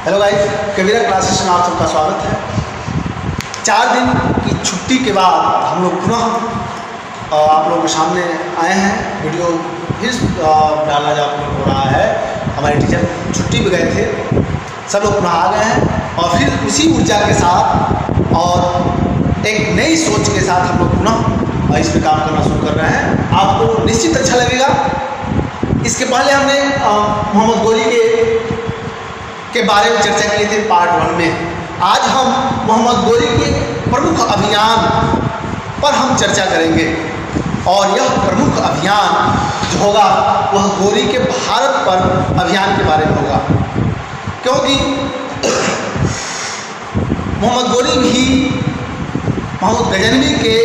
Hello guys, कबीरा classes में आप सबका स्वागत है। 4 दिन की छुट्टी के बाद हम लोग पुनः आप लोगों के सामने आए हैं। वीडियो फिर डालना जा हो रहा है। हमारे टीचर छुट्टी पे गए थे, सब लोग पुनः आ गए हैं और फिर उसी ऊर्जा के साथ और एक नई सोच के साथ हम लोग पुनः इस पर काम करना शुरू कर रहे हैं। आपको निश्चित अच्छा लगेगा। इसके पहले हमने मोहम्मद गोरी के बारे में चर्चा किए थे पार्ट 1 में। आज हम मोहम्मद गोरी के प्रमुख अभियान पर हम चर्चा करेंगे और यह प्रमुख अभियान जो होगा वह गोरी के भारत पर अभियान के बारे में होगा, क्योंकि मोहम्मद गोरी भी मोहम्मद गजनवी के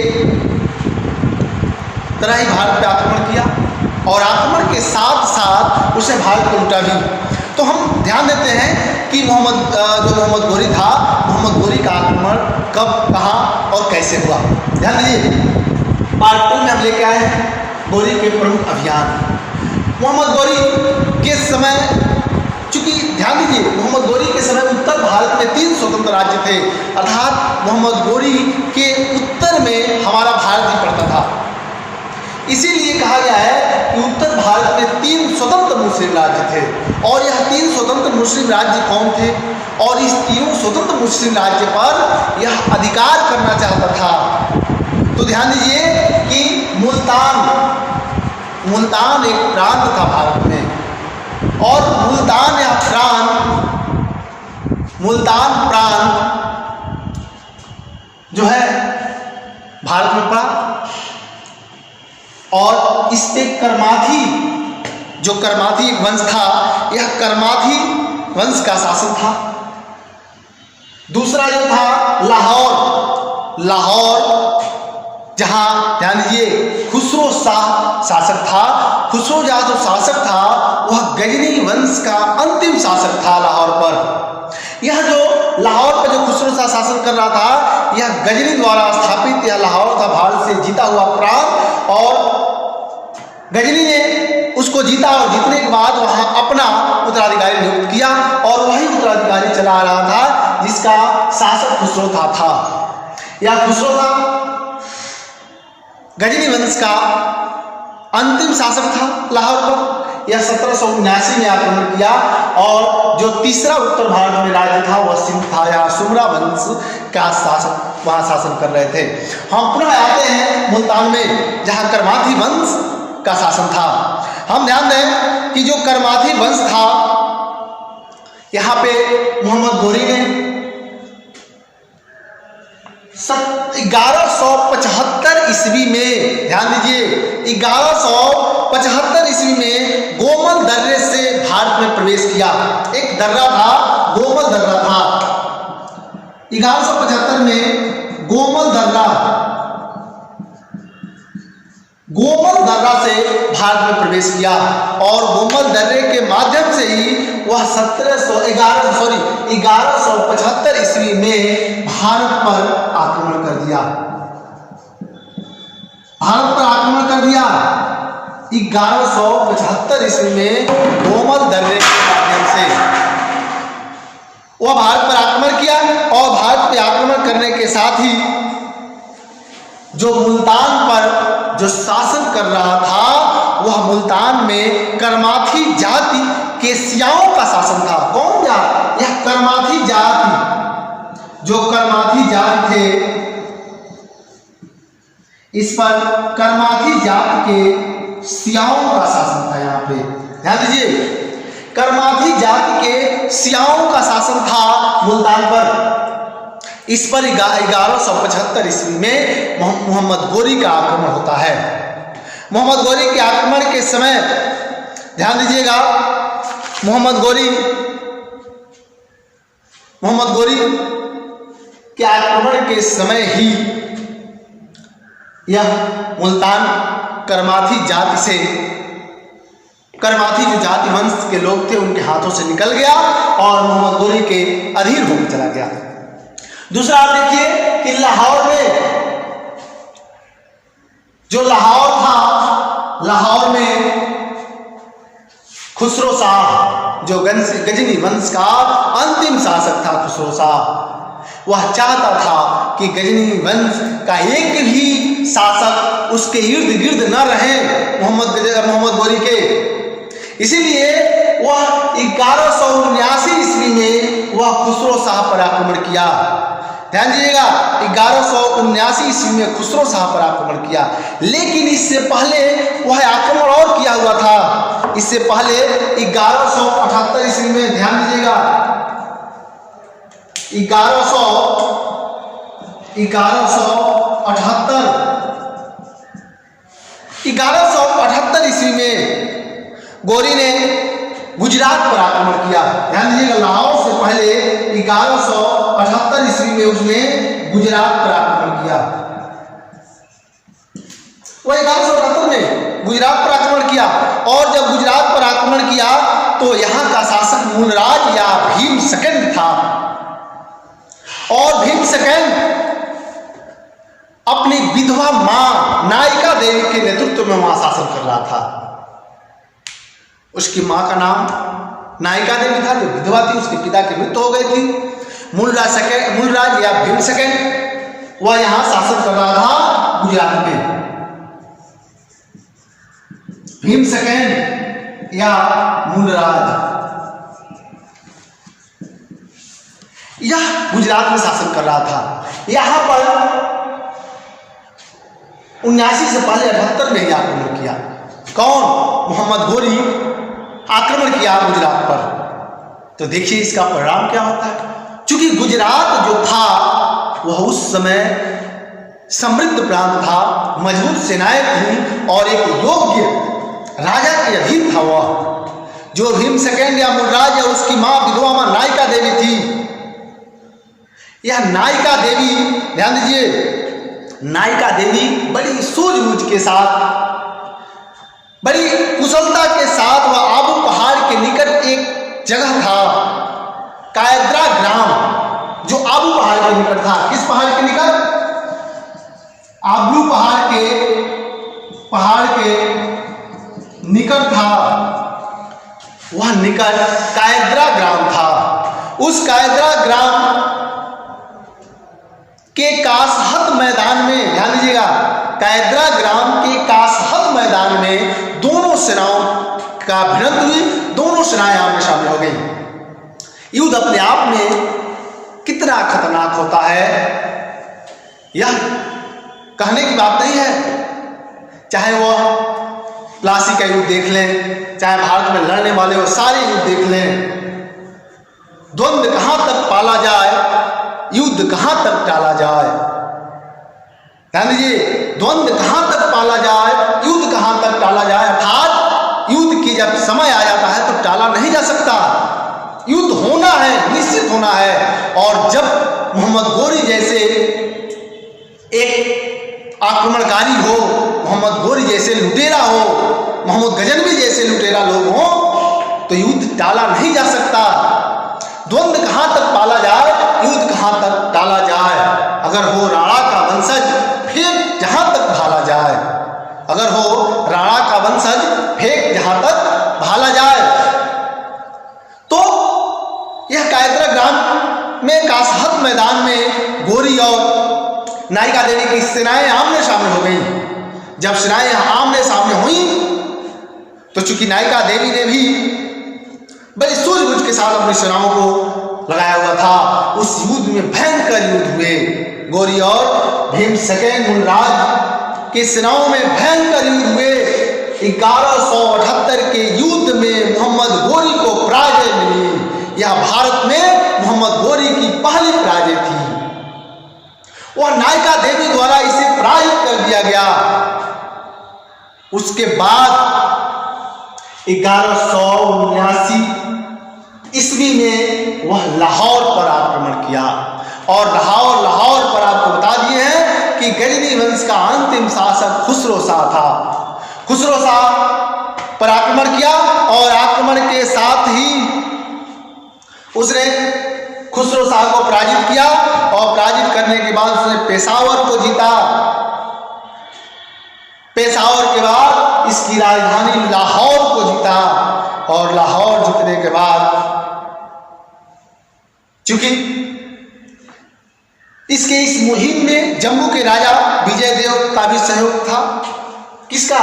तरह ही भारत पर आक्रमण किया और आक्रमण के साथ साथ उसे भारत को लूटा भी। तो हम ध्यान देते हैं कि मोहम्मद गोरी था, मोहम्मद गोरी का आक्रमण कब, कहाँ और कैसे हुआ। ध्यान दीजिए, पार्ट 2 में हम लेके आए हैं गोरी के प्रमुख अभियान। मोहम्मद गोरी के समय, चूंकि ध्यान दीजिए मोहम्मद गोरी के समय उत्तर भारत में 3 स्वतंत्र राज्य थे, अर्थात मोहम्मद गोरी के उत्तर में हमारा भारत ही पड़ता था। इसीलिए कहा गया है कि उत्तर भारत में 3 स्वतंत्र मुस्लिम राज्य थे और यह 3 स्वतंत्र मुस्लिम राज्य कौन थे और इस 3 स्वतंत्र मुस्लिम राज्य पर यह अधिकार करना चाहता था। तो ध्यान दीजिए कि मुल्तान एक प्रांत था भारत में और मुल्तान प्रांत जो है भारत में पड़ा और इस पे करमाथी एक वंश था, यह करमाथी वंश का शासन था। दूसरा जो था लाहौर, जहां ध्यान दीजिए खुसरो शाह शासक था। खुसरो शाह जो शासक था वह गजनी वंश का अंतिम शासक था लाहौर पर। यह जो लाहौर पर जो खुसरो शाह शासन कर रहा था, यह गजनी द्वारा स्थापित यह लाहौर था भारत से जीता हुआ प्रांत और गजनी ने उसको जीता और जीतने के बाद वहां अपना उत्तराधिकारी नियुक्त किया और वही उत्तराधिकारी चला रहा था जिसका शासक खुसरो था। यह खुसरो था गजनी वंश का अंतिम शासक था लाहौर पर। यह 1779 में आक्रमण किया और जो तीसरा उत्तर भारत में राज्य था वह सिंध था। यहाँ सुमरा वंश का शासक वहां शासन कर रहे थे। हम पुनः आते हैं मुल्तान में, जहां करमाथी वंश का शासन था। हम ध्यान दें कि जो करमाथी वंश था, यहां पे मोहम्मद गोरी ने 1175 ईस्वी में, ध्यान दीजिए 1175 ईस्वी में गोमल दर्रे से भारत में प्रवेश किया। एक दर्रा था, गोमल दर्रा था। 1175 में गोमल दर्रा से भारत में प्रवेश किया और गोमल दर्रे के माध्यम से ही वह 1175 ईस्वी में भारत पर आक्रमण कर दिया। 1175 ईस्वी में गोमल दर्रे के माध्यम से वह भारत पर आक्रमण किया और भारत पर आक्रमण करने के साथ ही जो मुल्तान पर जो शासन कर रहा था वह मुल्तान में करमाथी जाति के सियाओं का शासन था। कौन जात? यह करमाथी जाति, जो करमाथी जाति थे, इस पर करमाथी जाति के सियाओं का शासन था। यहाँ पे ध्यान दीजिए, करमाथी जाति के सियाओं का शासन था मुल्तान पर। इस पर 1175 ईस्वी में मोहम्मद गोरी का आक्रमण होता है। मोहम्मद गोरी के आक्रमण के समय ध्यान दीजिएगा, मोहम्मद गोरी के आक्रमण के समय ही यह मुल्तान करमाथी जो जाति वंश के लोग थे उनके हाथों से निकल गया और मोहम्मद गोरी के अधीन होकर चला गया। दूसरा आप देखिए कि लाहौर में जो लाहौर था, लाहौर में खुसरो शाह जो गजनी वंश का अंतिम शासक था, खुसरो शाह, वह चाहता था कि गजनी वंश का एक भी शासक उसके इर्द गिर्द न रहे मोहम्मद गोरी के। इसीलिए वह 1179 ईस्वी में वह खुसरो शाह पर आक्रमण किया। ध्यान दीजिएगा, 1179 ईस्वी में खुसरो शाह पर आक्रमण किया। लेकिन इससे पहले वह आक्रमण और किया हुआ था। इससे पहले 1178 ईस्वी में, ध्यान दीजिएगा, 1178 ईस्वी में गोरी ने गुजरात पर आक्रमण किया। ध्यान दीजिएगा, लाहौर से पहले 1178 ईस्वी में उसने गुजरात पर आक्रमण किया। वह 1178 में गुजरात पर आक्रमण किया, और जब गुजरात पर आक्रमण किया तो यहाँ का शासक मूलराज या भीमसेकंड था, और भीमसेकंड अपनी विधवा मां नायिका देवी के नेतृत्व में वहां शासन कर रहा था। उसकी मां का नाम नायिका देवी था, जो विधवा थी, उसके पिता की मृत्यु हो गई थी। मूलराज या भीमसेकंड वह यहां शासन कर रहा था गुजरात में। भीमसेकंड या मूलराज यह गुजरात में शासन कर रहा था। यहां पर 79 से पहले 78 में ही आक्रमण किया। कौन? मोहम्मद गोरी आक्रमण किया गुजरात पर। तो देखिए इसका परिणाम क्या होता है। चूंकि गुजरात जो था वह उस समय समृद्ध प्रांत था, मजबूत सेनाएं थी, और एक योग्य राजा के अधीन था वह। जो भीमसेकंड या मूलराज या उसकी मां विधवा मां नायिका देवी थी, यह नायिका देवी, ध्यान दीजिए, नायिका देवी बड़ी सूझबूझ के साथ, बड़ी कुशलता के साथ वह आबू पहाड़ के निकट एक जगह था, कायद्रा ग्राम, जो आबू पहाड़ के निकट था। किस पहाड़ के निकट? आबू पहाड़ के निकट था। वह निकट कायद्रा ग्राम था। उस कायद्रा ग्राम के कासहत मैदान में, ध्यान दीजिएगा, कायद्रा ग्राम के कासहत मैदान में दोनों सेनाओं का भिड़ंत हुई। दोनों सेनाएं आमने सामने हो गई। युद्ध अपने आप में कितना खतरनाक होता है यह कहने की बात नहीं है। चाहे वह प्लासी का युद्ध देख लें, चाहे भारत में लड़ने वाले वो सारे युद्ध देख लें, द्वंद्व कहां तक पाला जाए, युद्ध कहां तक टाला जाए। ध्यान दीजिए, द्वंद्व कहां तक पाला जाए, युद्ध कहां तक टाला जाए। अर्थात युद्ध की जब समय आ जाता है तो टाला नहीं जा सकता। युद्ध होना है, निश्चित होना है। और जब मोहम्मद गोरी जैसे एक आक्रमणकारी हो, मोहम्मद गोरी जैसे लुटेरा हो, मोहम्मद गजनवी जैसे लुटेरा लोग हो, तो युद्ध टाला नहीं जा सकता। द्वंद्व कहां तक पाला जाए, युद्ध कहां तक टाला जाए। अगर हो राणा का वंशज, फेंक जहां तक भाला जाए। अगर हो राणा का वंशज, फेंक जहां तक भाला जाए। तो यह कायद्रा ग्राम में कासहत मैदान में गोरी और नायिका देवी की सेनाएं आमने सामने हो गई। जब सेनाएं आमने सामने हुई तो चूंकि नायिका देवी ने भी बड़ी सूझबूझ के साथ अपनी सेनाओं को लगाया हुआ था, उस युद्ध में भयंकर युद्ध हुए। गोरी और भीमसेकंड मूलराज की सेनाओं में भयंकर युद्ध हुए। 1178 के युद्ध में मोहम्मद गोरी को पराजय मिली। यह भारत में मोहम्मद गोरी की पहली पराजय थी। वह नायिका देवी द्वारा इसे पराजित कर दिया गया। उसके बाद 1179 ईस्वी में वह लाहौर पर आक्रमण किया। और लाहौर पर आपको बता दिए हैं कि गजनी वंश का अंतिम शासक खुसरो शाह था। खुसरो शाह पर आक्रमण किया, और आक्रमण के साथ ही उसने खुसरो शाह को पराजित किया, और पराजित करने के बाद उसने पेशावर को जीता। पेशावर के बाद इसकी राजधानी लाहौर को जीता। और लाहौर जीतने के बाद चूंकि इसके इस मुहिम में जम्मू के राजा विजय देव का भी सहयोग था। किसका?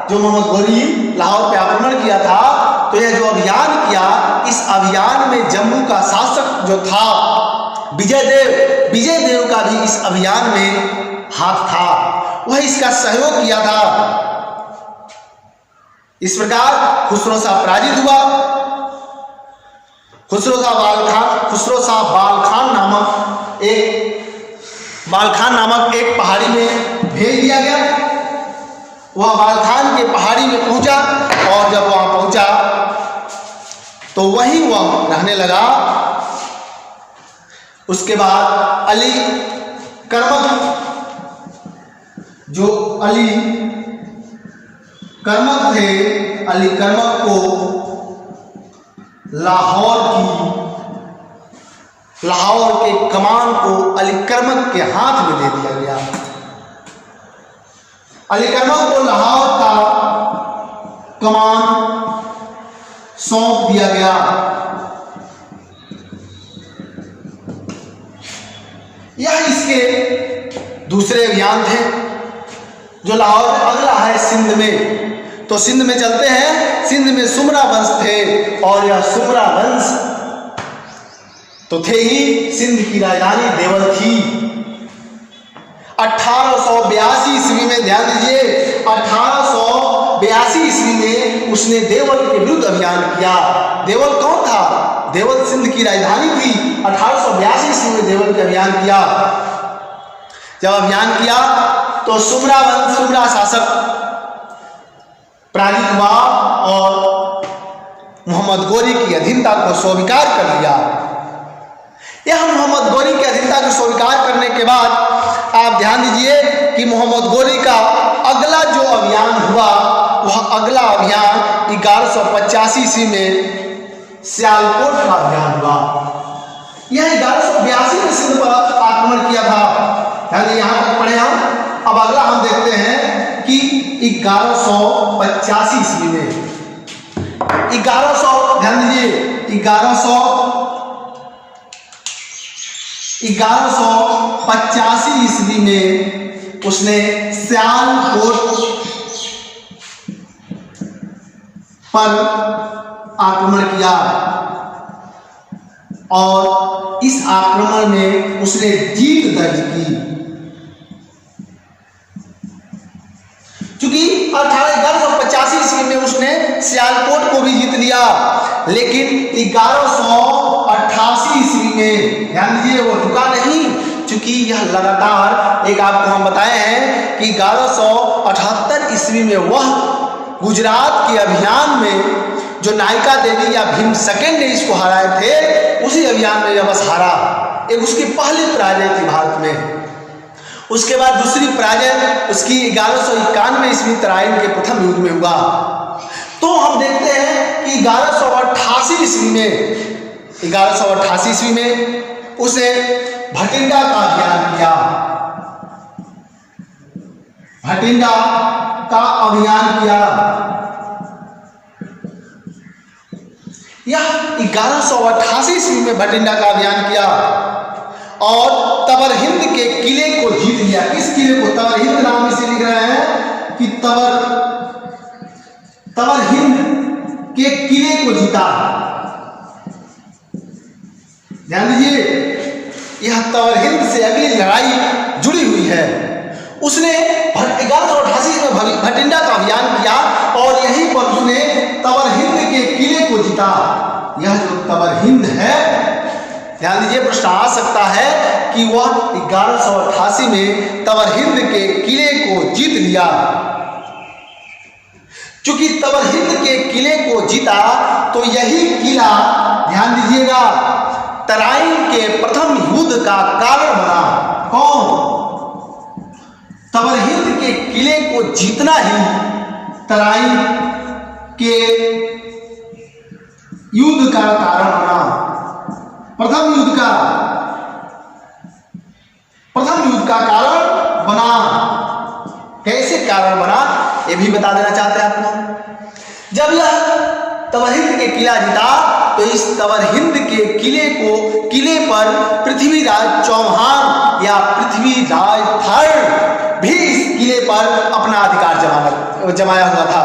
जो मोहम्मद घोरी लाहौर पे आक्रमण किया था, तो यह जो अभियान किया, इस अभियान में जम्मू का शासक जो था विजय देव का भी इस अभियान में हाथ था, वह इसका सहयोग किया था। इस प्रकार खुसरो शाह पराजित हुआ। खुसरो शाह बाल खान नामक एक पहाड़ी में भेज दिया गया। वह बाल खान के पहाड़ी में पहुंचा और जब वहां पहुंचा तो वहीं वह रहने लगा। उसके बाद अली करमक थे, अली करमक को लाहौर के कमान को अली करमक के हाथ में दे दिया गया। अली करमक को लाहौर का कमान सौंप दिया गया। यह इसके दूसरे अभियान थे। जो लाहौर अगला है सिंध में, तो सिंध में चलते हैं। सिंध में सुमरा वंश थे और यह सुमरा वंश तो थे ही। सिंध की राजधानी देवल थी। 1882 ईस्वी में, ध्यान दीजिए, 1882 ईस्वी में उसने देवल के विरुद्ध अभियान किया। देवल कौन था? देवल सिंध की राजधानी थी। 1882 ईस्वी में देवल के अभियान किया। जब अभियान किया तो सुमरा शासक पराजित हुआ और मोहम्मद घोरी की अधीनता को स्वीकार कर लिया। यह मोहम्मद घोरी की अधीनता को स्वीकार करने के बाद आप ध्यान दीजिए कि मोहम्मद घोरी का अगला जो अभियान हुआ, वह अगला अभियान 1185 ईस्वी में सियालकोट का अभियान हुआ। यह 1182 में सिंध पर आक्रमण किया था। यानी यहां तक पढ़े हम। अब अगला हम देखते हैं कि 1185 ईस्वी में 1100, ध्यान दीजिए, 1185 ईस्वी में उसने सियालकोट पर आक्रमण किया और इस आक्रमण में उसने जीत दर्ज की। चूंकि 1185 ईस्वी में उसने सियालकोट को भी जीत लिया, लेकिन 1188 ईस्वी में, ध्यान दीजिए, वो रुका नहीं। चूंकि यह लगातार, एक आपको हम बताए हैं कि 1178 ईस्वी में वह गुजरात के अभियान में जो नायका देवी या भीम सेकंड ने इसको हराए थे, उसी अभियान में यह बस हारा। एक उसकी पहली पराजय थी भारत में। उसके बाद दूसरी पराजय उसकी 1191 ईस्वी तराइन के प्रथम युद्ध में हुआ। तो हम देखते हैं कि 1188 ईस्वी में उसे भटिंडा का अभियान किया। भटिंडा का अभियान किया। यह 1188 ईस्वी में भटिंडा का अभियान किया और तबर हिंद के किले को जीत लिया। किस किले को? तबर हिंद नाम इसे लिख रहे हैं कि तबर हिंद के किले को जीता। ध्यान दीजिए, यह तबर हिंद से अगली लड़ाई जुड़ी हुई है। उसने 1188 में भटिंडा का अभियान किया और यहीं पर उसने तबर हिंद के किले को जीता। यह जो तबर हिंद है, ध्यान दीजिए, प्रश्न आ सकता है कि वह 1188 में तबर हिंद के किले को जीत लिया। चूंकि तबर हिंद के किले को जीता तो यही किला, ध्यान दीजिएगा, तराइन के प्रथम युद्ध का कारण बना। कौन? तबर हिंद के किले को जीतना ही तराइन के युद्ध का कारण बना। प्रथम युद्ध का कारण बना। कैसे कारण बना, यह भी बता देना चाहते हैं आपको। जब यह तवर हिंद के किला जीता, तो इस तवर हिंद के किले पर पृथ्वीराज चौहान या पृथ्वीराज थर्ड भी इस किले पर अपना अधिकार जमाया हुआ था।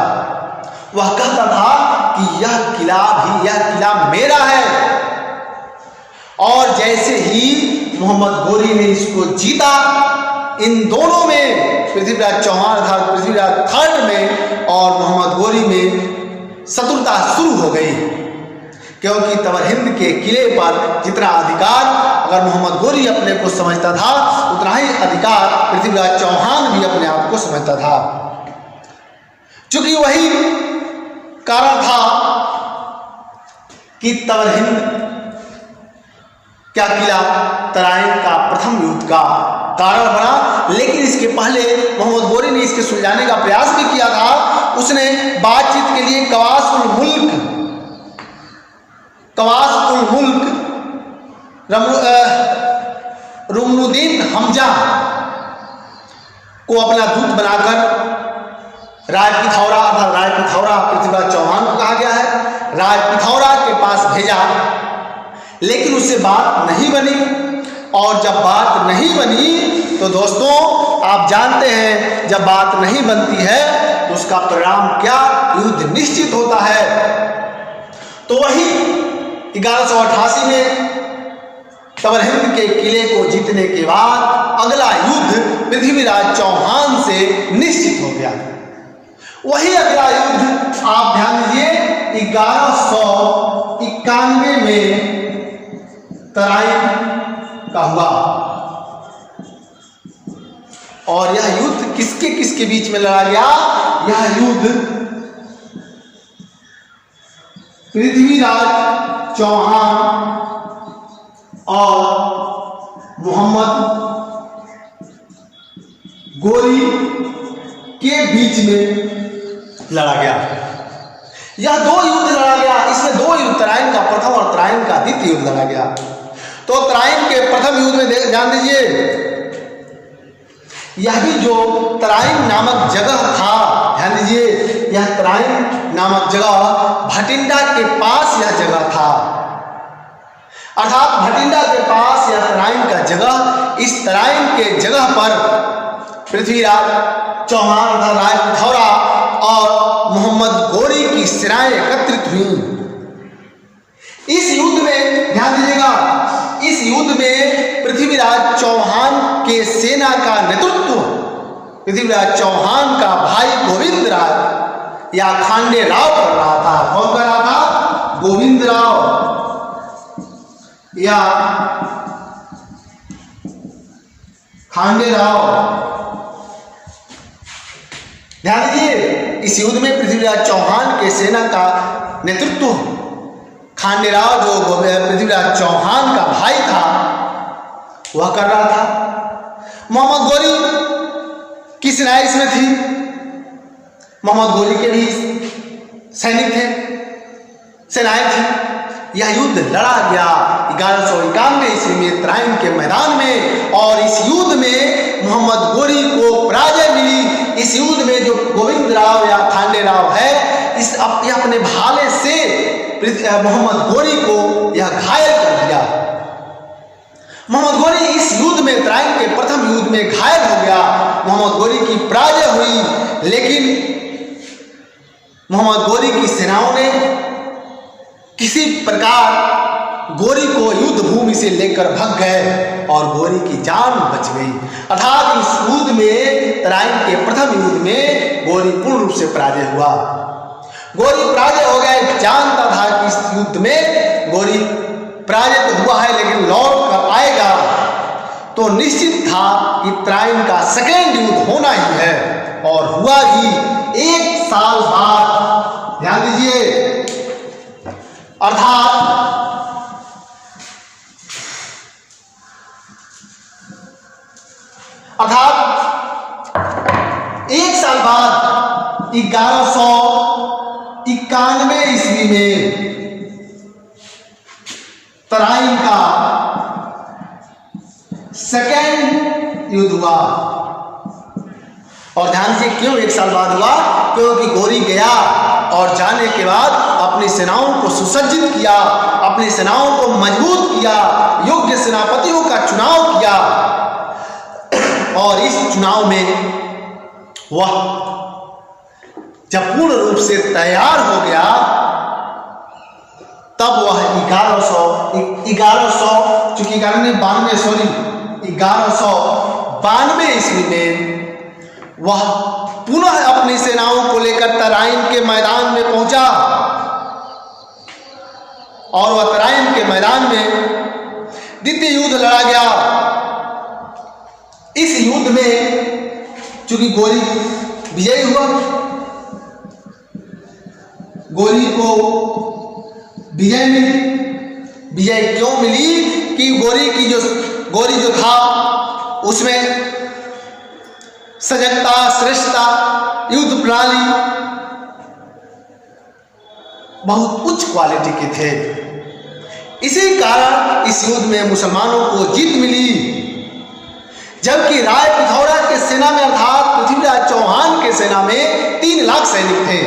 वह कहता था कि यह किला मेरा है। और जैसे ही मोहम्मद गोरी ने इसको जीता, इन दोनों में, पृथ्वीराज चौहान अर्थात पृथ्वीराज थर्ड में और मोहम्मद गोरी में शत्रुता शुरू हो गई, क्योंकि तवर हिंद के किले पर जितना अधिकार अगर मोहम्मद गोरी अपने को समझता था, उतना ही अधिकार पृथ्वीराज चौहान भी अपने आप को समझता था। चूंकि वही कारण था कि तवर हिंद क्या किला तराइन का प्रथम युद्ध का कारण बना, लेकिन इसके पहले मोहम्मद गोरी ने इसके सुलझाने का प्रयास भी किया था। उसने बातचीत के लिए कवास उल मुल्क रुमनुद्दीन हमजा को अपना दूत बनाकर राजपिथौरा अर्थात राजपिथौरा पृथ्वीराज चौहान को कहा गया है, राजपिथौरा के पास भेजा, लेकिन उससे बात नहीं बनी। और जब बात नहीं बनी तो दोस्तों आप जानते हैं, जब बात नहीं बनती है तो उसका परिणाम क्या, युद्ध निश्चित होता है। तो वही 1188 में तवर हिंद के किले को जीतने के बाद अगला युद्ध पृथ्वीराज चौहान से निश्चित हो गया। वही अगला युद्ध आप ध्यान दीजिए 1191 में तराइन का हुआ। और यह युद्ध किसके बीच में लड़ा गया? यह युद्ध पृथ्वीराज चौहान और मोहम्मद गोरी के बीच में लड़ा गया। यह दो युद्ध लड़ा गया। इसमें दो युद्ध, तराइन का प्रथम और तराइन का द्वितीय युद्ध लड़ा गया। तो तराइन के प्रथम युद्ध में ध्यान दीजिए, यह भी जो तराइन नामक जगह था, ध्यान दीजिए, यह तराइन नामक जगह भटिंडा के पास यह जगह था। अर्थात भटिंडा के पास यह तराइन का जगह, इस तराइन के जगह पर पृथ्वीराज चौहान अर्थात राजपिथौरा और मोहम्मद गोरी की सेनाएं एकत्रित हुई। इस युद्ध में ध्यान दीजिएगा, इस युद्ध में पृथ्वीराज चौहान के सेना का नेतृत्व पृथ्वीराज चौहान का भाई गोविंद राव या खांडे राव कर रहा था। कौन कर रहा था? गोविंद राव या खांडे राव। ध्यान दीजिए, इस युद्ध में पृथ्वीराज चौहान के सेना का नेतृत्व खांडे राव जो पृथ्वीराज चौहान का भाई था वह कर रहा था। मोहम्मद गोरी की सेनाएं इसमें थी। मोहम्मद गोरी के भी सैनिक थे, सेनाएं थी। यह युद्ध लड़ा गया 1191 ईस्वी में तराइन के मैदान में, और इस युद्ध में मोहम्मद गोरी को पराजय मिली। इस युद्ध में जो गोविंद राव या खांडे राव है, यह अपने भाले से मोहम्मद गोरी को यह घायल कर दिया। मोहम्मद गोरी इस युद्ध में, तराइन के प्रथम युद्ध में घायल हो गया। मोहम्मद गोरी की पराजय हुई, लेकिन मोहम्मद गोरी की सेनाओं ने किसी प्रकार गोरी को युद्ध भूमि से लेकर भाग गए और गोरी की जान बच गई। अर्थात इस युद्ध में, तराइन के प्रथम युद्ध में गोरी पूर्ण रूप से पराजय हुआ। गोरी पराजय हो गया। जानता था कि इस युद्ध में गोरी पराजय तो हुआ है, लेकिन लौट कर आएगा। तो निश्चित था कि तराइन का सेकेंड युद्ध होना ही है, और हुआ भी 1 साल बाद। ध्यान दीजिए, अर्थात एक साल बाद 1191 ईस्वी में तराइन का सेकेंड युद्ध हुआ। और ध्यान से क्यों 1 साल बाद हुआ? क्योंकि गोरी गया और जाने के बाद अपनी सेनाओं को सुसज्जित किया, अपनी सेनाओं को मजबूत किया, योग्य सेनापतियों का चुनाव किया और इस चुनाव में वह जब पूर्ण रूप से तैयार हो गया तब वह 1192 ईस्वी में वह पुनः अपनी सेनाओं को लेकर तराइन के मैदान में पहुंचा और वह तराइन के मैदान में द्वितीय युद्ध लड़ा गया। इस युद्ध में चूंकि गोरी विजयी हुआ, गोरी को विजय मिली। विजय क्यों मिली कि गोरी जो था उसमें सजगता, श्रेष्ठता, युद्ध प्रणाली बहुत उच्च क्वालिटी के थे। इसी कारण इस युद्ध में मुसलमानों को जीत मिली। जबकि राय पिथौरा के सेना में अर्थात पृथ्वीराज चौहान के सेना में 3 लाख सैनिक थे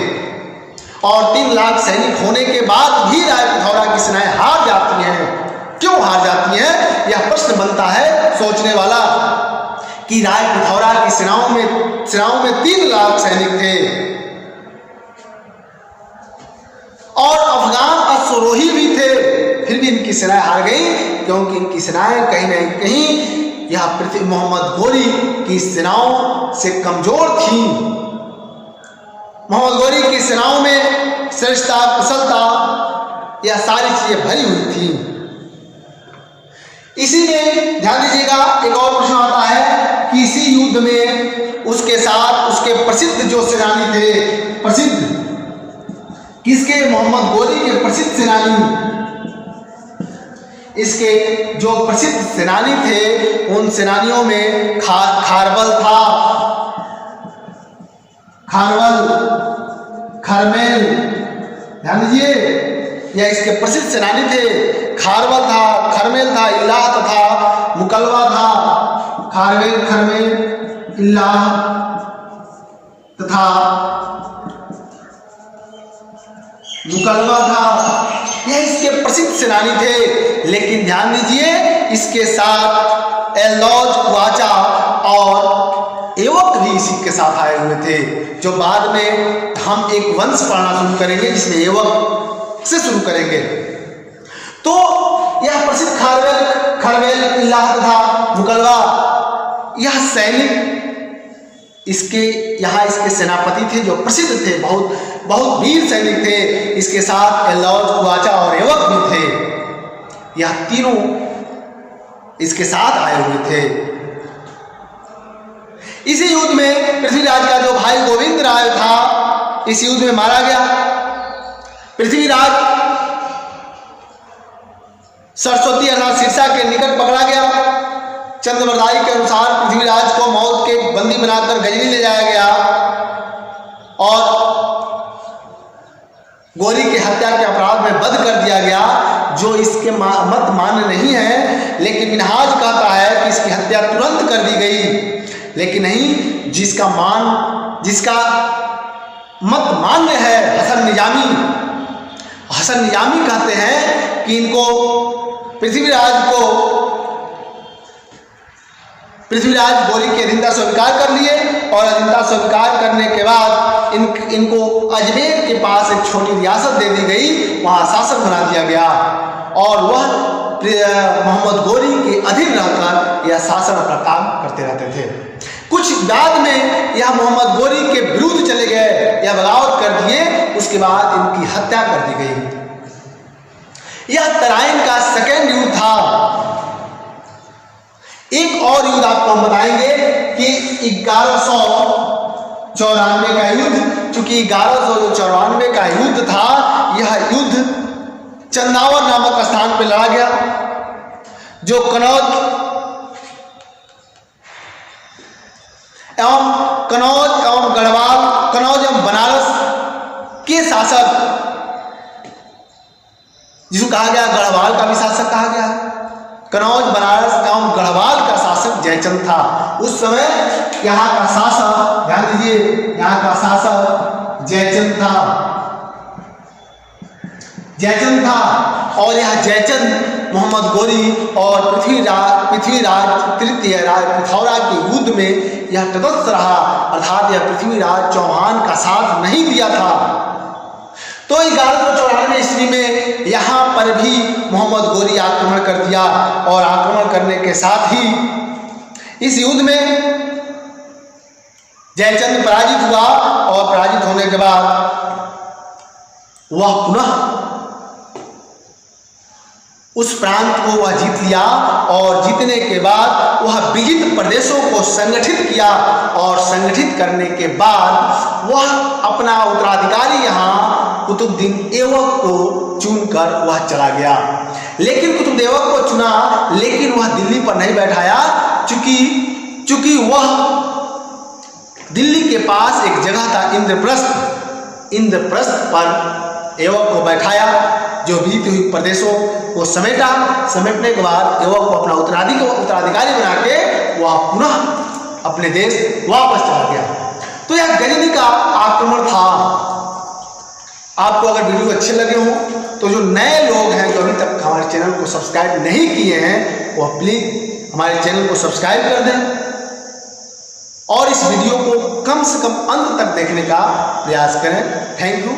और 3 लाख सैनिक होने के बाद भी राय पिथौरा की सेनाएं हार जाती हैं। क्यों हार जाती हैं, यह प्रश्न बनता है सोचने वाला कि राय पिथौरा की सेनाओं में 3 लाख सैनिक थे और अफगान अश्वरोही भी थे, फिर भी इनकी सेनाएं हार गई क्योंकि इनकी सेनाएं कहीं न कहीं यह मोहम्मद गोरी की सेनाओं से कमजोर थी। मोहम्मद गोरी की सेनाओं में श्रेष्ठता, कुशलता, यह सारी चीजें भरी हुई थी। इसी में ध्यान दीजिएगा, एक और प्रश्न आता है कि इसी युद्ध में उसके साथ उसके प्रसिद्ध जो सेनानी थे, प्रसिद्ध किसके, मोहम्मद गोरी के प्रसिद्ध सेनानी, इसके जो प्रसिद्ध सेनानी थे उन सेनानियों में खारवल था, खरमेल, ध्यान दीजिए, यह इसके प्रसिद्ध सेनानी थे। खारवल था, खरमेल था, इल्लाह तथा मुकलवा था। खरमेल, इल्लाह तथा मुकलवा था, यह इसके प्रसिद्ध सेनानी थे। लेकिन ध्यान दीजिए, इसके साथ एल्लौज, क्वाचा और एवक भी इसी के साथ आए हुए थे, जो बाद में हम एक वंश पढ़ना शुरू करेंगे जिसमें एवक से शुरू करेंगे। तो यह प्रसिद्ध खरवेल, इल्लाह तथा मुकलवा, यह सैनिक इसके सेनापति थे जो प्रसिद्ध थे, बहुत वीर सैनिक थे। इसके साथ एल्लौज, क्वाचा और एवक भी थे। यह तीनों इसके साथ आए हुए थे। इसी युद्ध में पृथ्वीराज का जो भाई गोविंद राय था इस युद्ध में मारा गया। पृथ्वीराज सरस्वती अर्थात सिरसा के निकट पकड़ा गया। चंद्रवरदाई के अनुसार पृथ्वीराज को मौत के बंदी बनाकर गजनी ले जाया गया और गोरी की हत्या के अपराध में बंद कर दिया गया, जो इसके मत मान्य नहीं है। लेकिन मिनहाज कहता है कि इसकी हत्या तुरंत कर दी गई, लेकिन नहीं, जिसका मत मान्य है हसन निजामी कहते हैं कि इनको पृथ्वीराज गोरी की अधीनता स्वीकार कर लिए और अधीनता स्वीकार करने के बाद इनको अजमेर के पास एक छोटी रियासत दे दी गई, वहाँ शासक बना दिया गया और वह मोहम्मद गोरी के अधीन रहकर यह शासन अपना काम करते रहते थे। कुछ बाद में यह मोहम्मद गोरी के विरुद्ध चले गए, यह बगावत कर दिए, उसके बाद इनकी हत्या कर दी गई। यह तराइन का सेकेंड युद्ध था। एक और युद्ध आपको हम बताएंगे कि 1194 का युद्ध, चूंकि 1194 का युद्ध था, यह युद्ध चंदावर नामक स्थान पर लड़ा गया, जो कनौज एवं गढ़वाल, कनौज एवं बनारस के शासक, जिसको कहा गया गढ़वाल का भी शासक कहा गया, कनौज, बनारस एवं गढ़वाल का शासक जयचंद था। उस समय यहाँ का शासक, ध्यान दीजिए, यहाँ का शासक जयचंद था। जयचंद था। और यह जयचंद मोहम्मद गोरी और पृथ्वीराज तृतीय राज पिथौरा के युद्ध में यह तटस्थ रहा, अर्थात यह पृथ्वीराज चौहान का साथ नहीं दिया था। तो 1194 ईस्वी में यहाँ पर भी मोहम्मद गोरी आक्रमण कर दिया और आक्रमण करने के साथ ही इस युद्ध में जयचंद पराजित हुआ और पराजित होने के बाद वह पुनः उस प्रांत को वह जीत लिया और जीतने के बाद वह विजित प्रदेशों को संगठित किया और संगठित करने के बाद वह अपना उत्तराधिकारी यहाँ कुतुबुद्दीन ऐबक को चुनकर वह चला गया। लेकिन कुतुबुद्दीन ऐबक को चुना, लेकिन वह दिल्ली पर नहीं बैठाया, चूंकि वह दिल्ली के पास एक जगह था इंद्रप्रस्थ पर ऐबक को बैठाया, जो बीती हुई प्रदेशों को समेटने के बाद ऐबक को अपना उत्तराधिकारी बना के वह पुनः अपने देश वापस चला गया। तो यह गजनी का आक्रमण था। आपको अगर वीडियो अच्छे लगे हों तो जो नए लोग हैं जो अभी तक हमारे चैनल को सब्सक्राइब नहीं किए हैं वह प्लीज़ हमारे चैनल को सब्सक्राइब कर दें और इस वीडियो को कम से कम अंत तक देखने का प्रयास करें। Thank you.